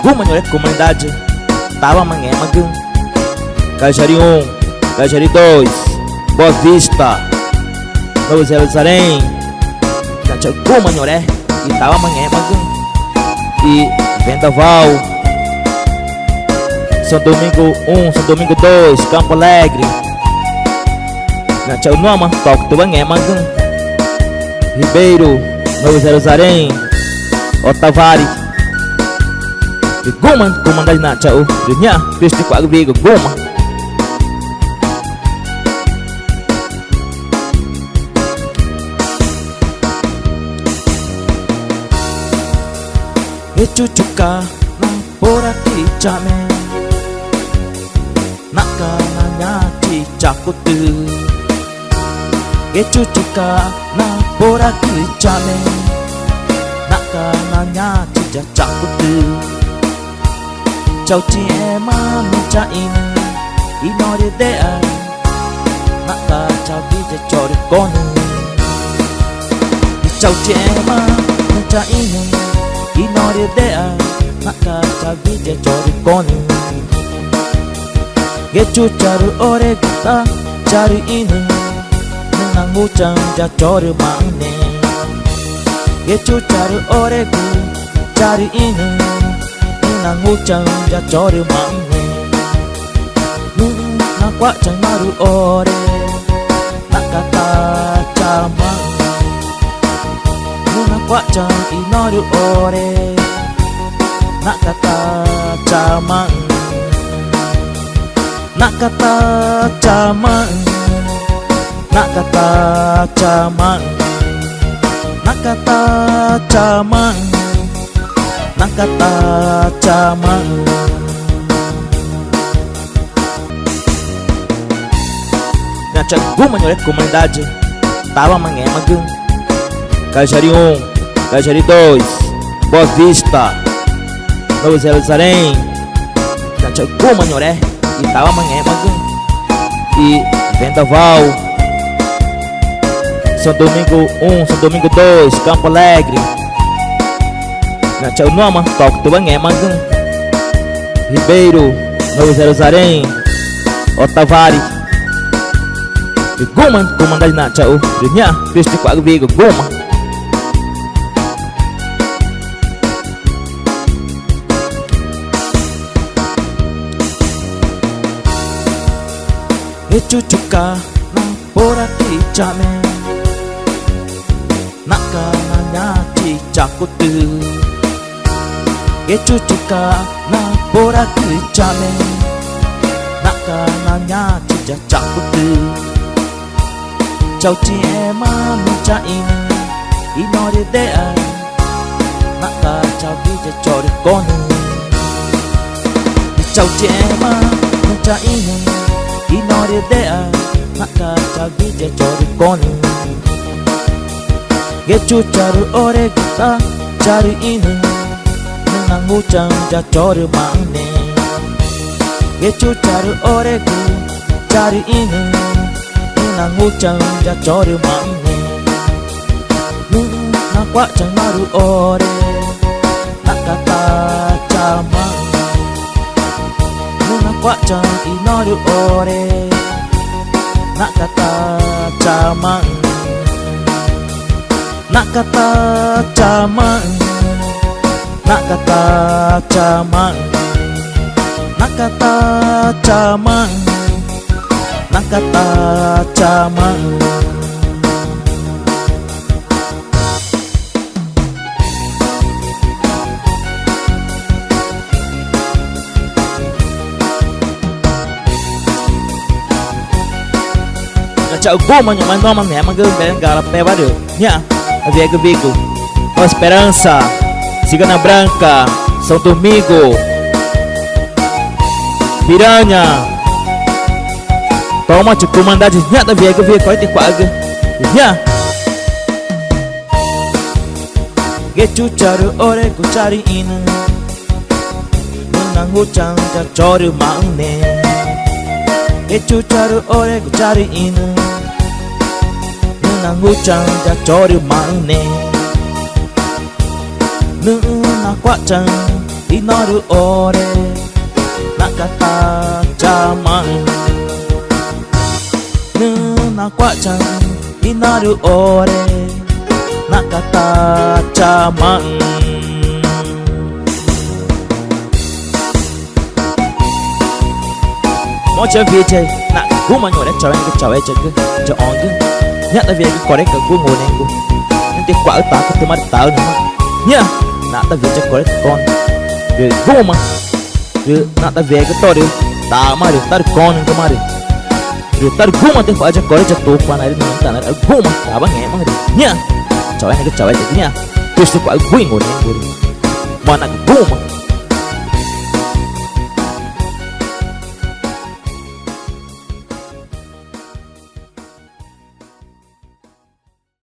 Guma nyoré comunidade Tava manhã magum Cajari 1, Cajari 2, Boa Vista, Novo Jerusalém, Guma nyoré e Tava manhã magum e Vendaval, São Domingo 1, São Domingo 2, Campo Alegre, Nachau Noma, Toque do Banhé magum Ribeiro, Novo Jerusalém, Otavares Guma, comandante na Chau, dunia, piste kwa gbigo Guma. Echuchuka na por aqui chame, naka na nyati chakutu. Echuchuka na por aqui chame, naka na nyati chakutu. Chau chị em mình cha in ý nói đi để nãy ta chào đi để cho được con chau chị em mình cha in ý nói đi để nãy ta chào đi để cho được con ghé chú cha được ore ta cha được in nhưng nàng ngu chẳng cha cho được mang nè ghé chú cha được ore cha được in na ngu chẳng ra cho điều mang nè na quá chẳng maru ore na kata chama na quá chẳng inoru ore na kata chama na kata chama na kata chama na kata chama Nakata chama Guma nyoré comunidade Tava manhã magum Cajari 1, Cajari 2, Boa Vista, Novo Jerusalém, Guma nyoré e Tava manhã magum e Vendaval, São Domingo 1, São Domingo 2, Campo Alegre, Nachau Noma, Toque do Banhé magum Ribeiro, Novo Jerusalém, Otavares Guma, comandante Nachau, dunia, piste kwa gbigo Guma. Echuchuka na por aqui chame, naka na nyati chakutu. Echuchuka na por aqui chame, naka na nyati ja chakutu. Chau chị em mình cha in ý nói đi để naka chau đi để cho được con chau chị em mình cha in ý nói đi để naka chau đi để cho được con ghé chú cha được ore ta cha được in na ngu chẳng cha cho được mang nè ghé chú cha được ore cha được in na ngu chẳng cha cho được mang nè na quá chẳng maru ore na kata chama na quá chẳng inoru ore na kata chama na kata chama na kata chama na kata chama na kata chama Nachau Guma nyo mandou uma mesma que gala peba deu nha havia que bico Boa Esperança, Cigana Branca, São Domingo, Piranha. Toma de comandante nha da viega via coi te quaga nha. Get you charu ore kuchari inu nangu changa choru maune. Get you charu ore kuchari inu nangu changa choru maune. Na quá chăng Inoru ore nakata jaman Nuna kwachan Inoru ore nakata jaman Mo cha vi chơi na gu mà ngồi đấy chào cái chào on chứ nhắc ta về cái correct cái gu ngồi này gu nên tiếc quả ta có thể mà tạo nữa nhá na ta về cho correct con rồi gu mà rồi na ta về cái to đi ta mà được ta được con cái mà được rồi ta gu mà tiếc quả cho correct cho tu qua này nó ta là gu mà ta bang nghe mà được nhá chào cái chào chứ nhá tôi sẽ quả gu ngồi này gu mà na gu mà